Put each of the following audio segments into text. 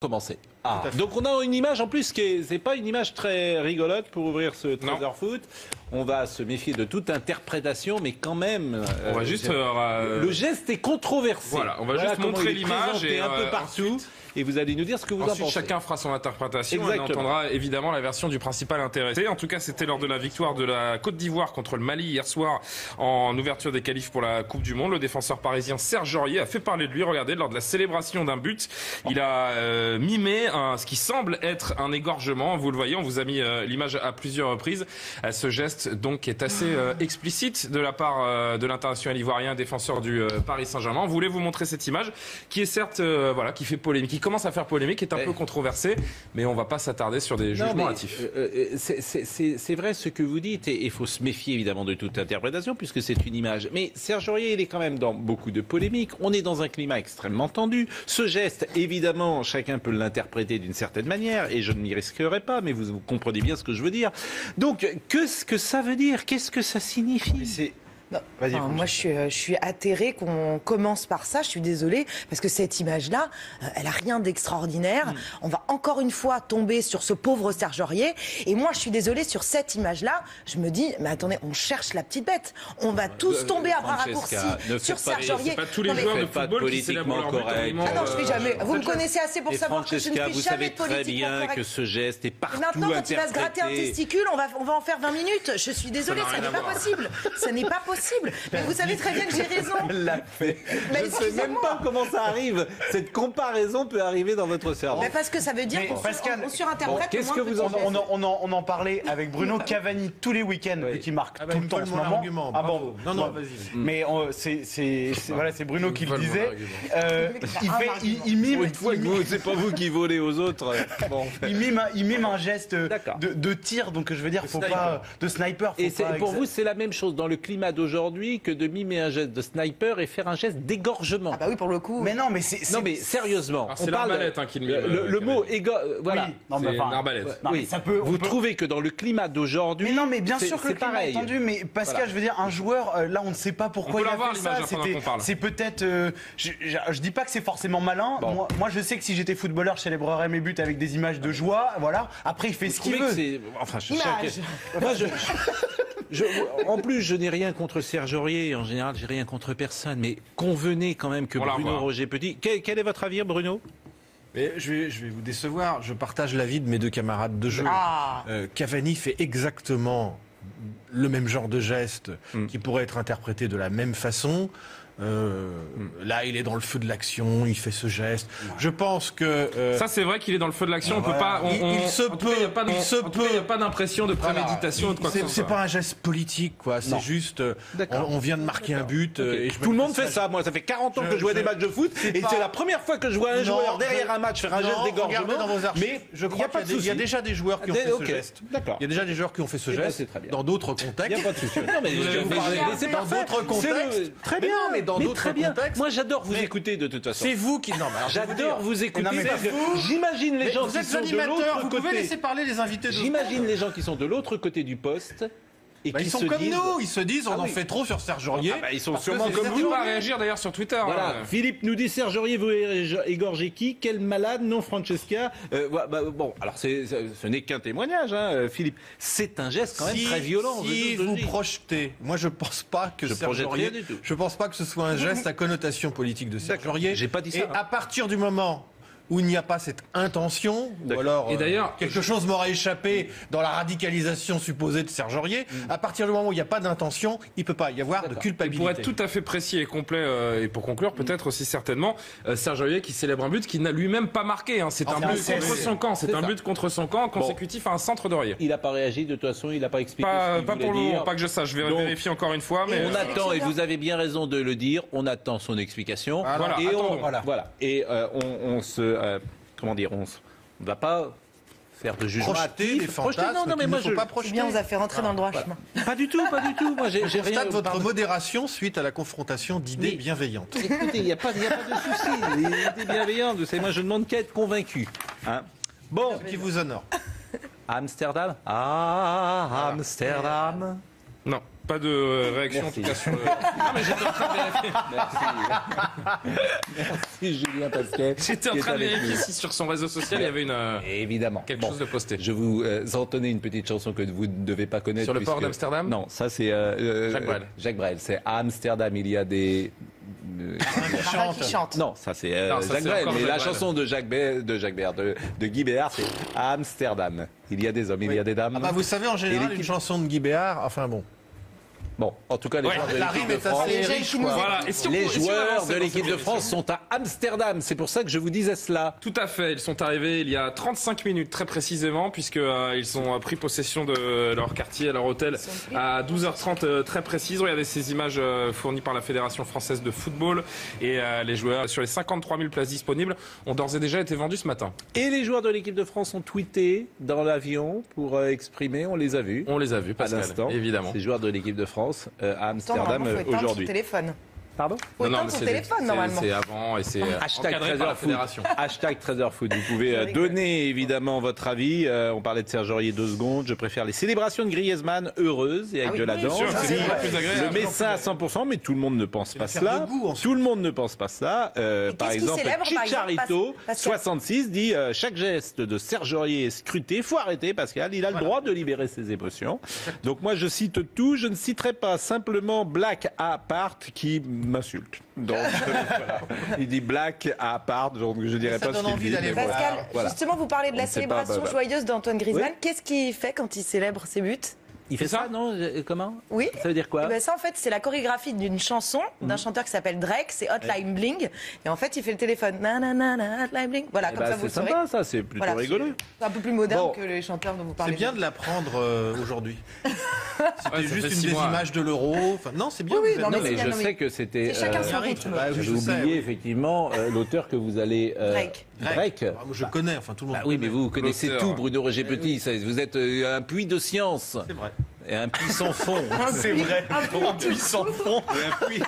commencer. Donc on a une image en plus qui c'est pas une image très rigolote pour ouvrir ce Trésor Foot. On va se méfier de toute interprétation, mais quand même, on va juste le geste est controversé. Voilà, on va juste montrer l'image et un peu partout. Ensuite, et vous allez nous dire ce que vous en pensez. Chacun fera son interprétation et on entendra évidemment la version du principal intéressé. En tout cas, c'était lors de la victoire de la Côte d'Ivoire contre le Mali hier soir en ouverture des qualifs pour la Coupe du Monde. Le défenseur parisien Serge Aurier a fait parler de lui. Regardez, lors de la célébration d'un but, il a mimé ce qui semble être un égorgement. Vous le voyez, on vous a mis l'image à plusieurs reprises. Ce geste donc est assez explicite de la part de l'international ivoirien, défenseur du Paris Saint-Germain. On voulait vous montrer cette image qui est certes qui fait polémique, qui commence à faire polémique, qui est un peu controversée, mais on va pas s'attarder sur des jugements hâtifs. C'est vrai ce que vous dites et il faut se méfier évidemment de toute interprétation puisque c'est une image. Mais Serge Aurier, il est quand même dans beaucoup de polémiques. On est dans un climat extrêmement tendu. Ce geste, évidemment, chacun peut l'interpréter d'une certaine manière et je ne m'y risquerai pas, mais vous comprenez bien ce que je veux dire. Donc, qu'est-ce que ça veut dire? Qu'est-ce que ça signifie? Moi, je suis atterrée qu'on commence par ça. Je suis désolée parce que cette image-là, elle a rien d'extraordinaire. On va encore une fois tomber sur ce pauvre Serge Aurier. Et moi, je suis désolée sur cette image-là. Je me dis, mais attendez, on cherche la petite bête. On va tous tomber à bras raccourcis sur Serge Aurier. C'est pas tous les joueurs de football qui célèbrent leur but. Ah non, je fais jamais. Vous me connaissez assez pour savoir que je ne fais jamais de politique. Vous savez très bien que ce geste est partout maintenant, quand interprété. il va se gratter un testicule, on va en faire 20 minutes. Je suis désolée, ça n'est pas possible. Ça n'est pas possible. Mais vous savez très bien que j'ai raison. Elle l'a fait. Je ne sais même pas comment ça arrive. Cette comparaison peut arriver dans votre cerveau. Mais parce que ça veut dire qu'on surinterprète. Qu'est-ce que vous on en parlait avec Bruno Cavani tous les week-ends qui marque tout le temps en ce moment. Ah bon. Non, vas-y. Mais c'est Bruno qui le disait. Il mime. C'est pas vous qui volez aux autres. Il mime un geste de tir, donc je veux dire, faut pas de sniper. Et pour vous, c'est la même chose dans le climat d'aujourd'hui que de mimer un geste de sniper et faire un geste d'égorgement. Ah bah oui, pour le coup. Mais non, mais sérieusement. C'est l'arbalète qui le mime. Le mot voilà. C'est une arbalète. Oui. Vous trouvez que dans le climat d'aujourd'hui, mais non, mais bien sûr que le climat pareil. est tendu, mais Pascal, je veux dire, un joueur, là, on ne sait pas pourquoi il a fait ça. C'est peut-être, je dis pas que c'est forcément malin. Moi, je sais que si j'étais footballeur, je célébrerais mes buts avec des images de joie. Voilà. Après, il fait ce qu'il veut. En plus, je n'ai rien contre Serge Aurier. En général, j'ai rien contre personne. Mais convenez quand même que Bruno Roger Petit. Quel est votre avis, Bruno? Mais je vais vous décevoir. Je partage l'avis de mes deux camarades de jeu. Cavani fait exactement le même genre de geste qui pourrait être interprété de la même façon. Là, il est dans le feu de l'action, il fait ce geste. Je pense que ça, c'est vrai qu'il est dans le feu de l'action. On peut pas. Il se peut. Il n'y a pas d'impression de préméditation. C'est pas un geste politique, quoi. C'est juste. On vient de marquer un but. Et tout le monde fait ça. Moi, ça fait 40 ans que je vois des matchs de foot, et c'est la première fois que je vois un joueur derrière un match faire un geste d'égorgement. Mais je crois qu'il y a déjà des joueurs qui ont fait ce geste. Il y a déjà des joueurs qui ont fait ce geste dans d'autres contextes. Il n'y a pas de souci. Non, mais c'est dans d'autres contextes. Très bien, mais dans d'autres contextes. Moi, j'adore vous écouter de toute façon. C'est vous qui. Non, j'adore vous écouter parce que j'imagine les gens qui sont de l'autre côté. Vous pouvez laisser parler les invités. J'imagine les gens qui sont de l'autre côté du poste. Et ils sont comme nous, ils se disent on en fait trop sur Serge Aurier. Ils sont sûrement comme vous. On va réagir d'ailleurs sur Twitter. Voilà. Philippe nous dit Serge Aurier veut égorger qui? Quel malade, non Francesca. Bon, alors ce n'est qu'un témoignage, Philippe. C'est un geste quand même très violent. Si vous projetez, moi je pense pas que Serge Aurier, je pense pas que ce soit un geste à connotation politique de Serge Aurier. J'ai pas dit ça. Et à partir du moment où il n'y a pas cette intention, ou alors et d'ailleurs, quelque chose m'aura échappé dans la radicalisation supposée de Serge Aurier, à partir du moment où il n'y a pas d'intention, il ne peut pas y avoir de culpabilité. Pour être tout à fait précis et complet, et pour conclure peut-être aussi certainement, Serge Aurier qui célèbre un but qu'il n'a lui-même pas marqué. C'est un but contre son camp, c'est un but contre son camp consécutif à un centre d'Aurier. Il n'a pas réagi de toute façon, il n'a pas expliqué pas pour le moment, pas que je sache, je vais vérifier encore une fois. Mais on attend, et vous avez bien raison de le dire, on attend son explication. Et on se... comment dire, on ne va pas faire de jugement projeter des fantasmes mais moi, ne faut pas projeter. Bien, on vous a fait rentrer dans le droit chemin. Pas du tout. Moi, j'ai rien. Votre modération suite à la confrontation d'idées bienveillantes. Écoutez, il n'y a pas de souci. Les idées bienveillantes, vous savez, moi, je ne demande qu'à être convaincu. Bon, qui vous honore. Amsterdam. Amsterdam. Non. Pas de réaction en tout cas sur le... Non mais j'étais en train de vérifier. Merci Julien Pasquet. J'étais en train de vérifier si sur son réseau social il y avait évidemment quelque chose de posté. Je vous entonnais une petite chanson que vous ne devez pas connaître. Sur le port d'Amsterdam? Non, ça c'est Jacques Brel. C'est à Amsterdam, il y a des... qui chante. Non, ça c'est Jacques Brel. Mais la chanson de Guy Béard, c'est à Amsterdam. Il y a des hommes, il y a des dames. Vous savez, en général, une chanson de Guy Béard, enfin bon. Bon, en tout cas, les joueurs de l'équipe de France, les joueurs de l'équipe de France sont à Amsterdam. C'est pour ça que je vous disais cela. Tout à fait. Ils sont arrivés il y a 35 minutes, très précisément, puisqu'ils ont pris possession de leur quartier, leur hôtel, à 12h30 très précise. Regardez ces images fournies par la Fédération française de football. Et les joueurs, sur les 53 000 places disponibles, ont d'ores et déjà été vendus ce matin. Et les joueurs de l'équipe de France ont tweeté dans l'avion pour exprimer. On les a vus. On les a vus, Pascal, à l'instant. Évidemment. Ces joueurs de l'équipe de France à Amsterdam aujourd'hui. Téléphone. Pardon? Non, son téléphone, normalement. C'est avant et c'est encadré par la fédération. Hashtag 13h Foot. Vous pouvez donner évidemment votre avis. On parlait de Serge Aurier 2 secondes. Je préfère les célébrations de Griezmann heureuses et avec de la danse. Le médecin à 100%, mais tout le monde ne pense pas cela. Tout le monde ne pense pas ça. Par exemple, Chicharito, 66, dit chaque geste de Serge Aurier est scruté. Il faut arrêter, Pascal. Il a le droit de libérer ses émotions. Donc moi, je cite tout. Je ne citerai pas simplement Black Apart qui m'insulte. Donc, voilà. Il dit black à part, donc je dirais pas ce qu'il dit. Pascal, justement, vous parlez de la célébration joyeuse d'Antoine Griezmann. Oui. Qu'est-ce qu'il fait quand il célèbre ses buts? Il fait ça, non? Comment? Oui. Ça veut dire quoi? Ça, en fait, c'est la chorégraphie d'une chanson d'un chanteur qui s'appelle Drake. C'est Hotline Bling. Et en fait, il fait le téléphone. Nanana, Hotline Bling. Voilà, comme ça, vous le saurez. C'est sympa, ça. C'est plutôt rigolo. C'est un peu plus moderne que les chanteurs dont vous parlez. C'est bien de l'apprendre aujourd'hui. C'était juste une des images de l'Euro. Enfin, non, c'est bien. Oui, non, mais je sais que c'était. Chacun son rythme. J'ai oublié, effectivement, l'auteur que vous allez. Drake. Je connais, enfin tout le monde. Oui, mais vous connaissez tout, Bruno Roger Petit. Vous êtes un puits de science. C'est vrai. Et un puits sans fond. C'est vrai. Un puits sans fond. Un puits.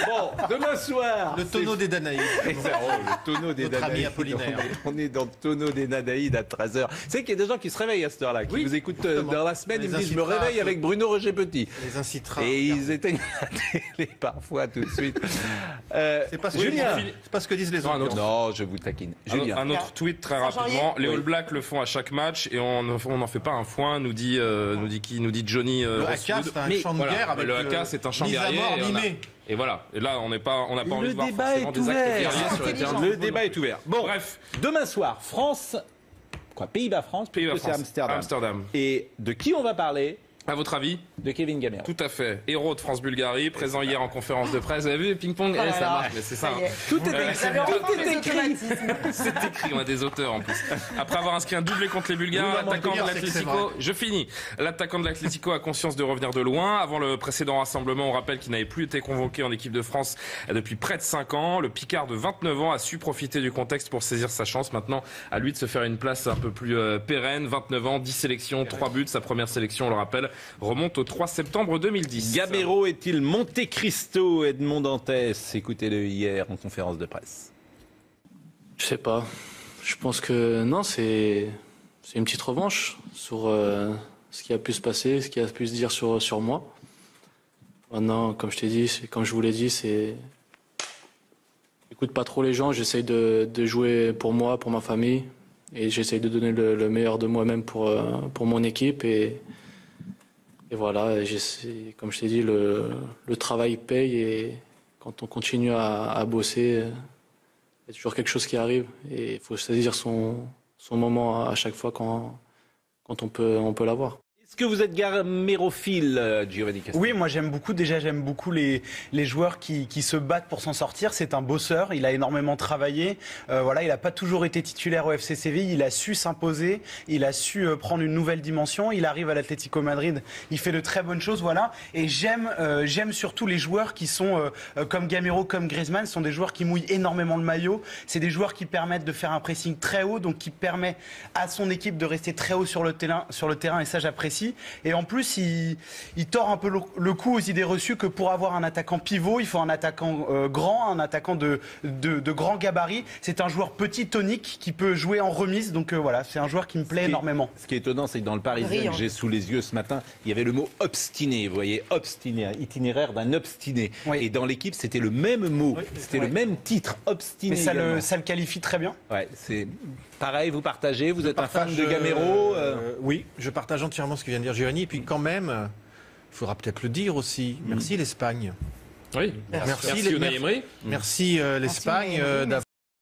Bon, demain soir. Le tonneau des Danaïdes. Le tonneau des Danaïdes. Notre ami Apollinaire. On est dans le tonneau des Danaïdes à 13h. C'est qu'il y a des gens qui se réveillent à cette heure-là, qui vous écoutent dans la semaine. Ils me disent, je me réveille avec Bruno Roger Petit. Les incitera. Et ils éteignent la télé parfois tout de suite. C'est pas ce que disent les autres. Non, je vous taquine. Julien. Un autre tweet très rapidement. Les All Blacks le font à chaque match et on n'en fait pas un foin, nous dit Johnny. Le haka, c'est un chant de guerre avec le haka, c'est un chant guerrier. Et voilà. Et là, on n'a pas envie de voir forcément des actes guerriers sur les terrains. Le débat est ouvert. Bon, bref. Demain soir, Pays-Bas-France, c'est Amsterdam. Et de qui on va parler? À votre avis? De Kevin Gamero. Tout à fait. Héros de France-Bulgarie, présent hier en conférence de presse. Vous avez vu, ping-pong, ça marche, mais c'est ça. Tout est écrit. C'est écrit, on a des auteurs en plus. Après avoir inscrit un doublé contre les Bulgares, l'attaquant de l'Atlético, je finis. L'attaquant de l'Atlético a conscience de revenir de loin. Avant le précédent rassemblement, on rappelle qu'il n'avait plus été convoqué en équipe de France depuis près de 5 ans. Le Picard de 29 ans a su profiter du contexte pour saisir sa chance. Maintenant, à lui de se faire une place un peu plus pérenne. 29 ans, 10 sélections, 3 buts. Sa première sélection, on le rappelle, remonte au 3 septembre 2010. Gamero est-il Monte Cristo? Edmond Dantès, écoutez-le hier en conférence de presse. Je sais pas. Je pense que non, c'est une petite revanche sur ce qui a pu se passer, ce qui a pu se dire sur moi. Maintenant, comme je t'ai dit, comme je vous l'ai dit, j'écoute pas trop les gens. J'essaye de jouer pour moi, pour ma famille, et j'essaye de donner le meilleur de moi-même pour mon équipe et voilà, comme je t'ai dit, le travail paye et quand on continue à bosser, il y a toujours quelque chose qui arrive et il faut saisir son moment à chaque fois quand on peut l'avoir. Est-ce que vous êtes gamérophile, Giovanni Castaldi? Oui, moi j'aime beaucoup les joueurs qui se battent pour s'en sortir. C'est un bosseur, il a énormément travaillé. Il n'a pas toujours été titulaire au FC Séville, il a su s'imposer, il a su prendre une nouvelle dimension. Il arrive à l'Atlético Madrid, il fait de très bonnes choses, voilà. Et j'aime surtout les joueurs qui sont comme Gamero, comme Griezmann, sont des joueurs qui mouillent énormément le maillot. C'est des joueurs qui permettent de faire un pressing très haut, donc qui permet à son équipe de rester très haut sur le terrain. Et ça, j'apprécie. aussi. Et en plus, il tord un peu le coup aux idées reçues que pour avoir un attaquant pivot, il faut un attaquant grand, un attaquant de grand gabarit. C'est un joueur petit, tonique, qui peut jouer en remise. Donc voilà, c'est un joueur qui me plaît énormément. Ce qui est étonnant, c'est que dans le Parisien que j'ai sous les yeux ce matin, il y avait le mot obstiné. Vous voyez, obstiné, un itinéraire d'un obstiné. Oui. Et dans l'équipe, c'était le même mot, c'était le même titre, obstiné. Mais ça le qualifie très bien. Ouais, c'est pareil, vous partagez, vous êtes un fan de Gamero Oui, je partage entièrement ce que vient de dire Giovanni. Et puis quand même, il faudra peut-être le dire aussi, merci l'Espagne. Oui, merci l'Espagne d'avoir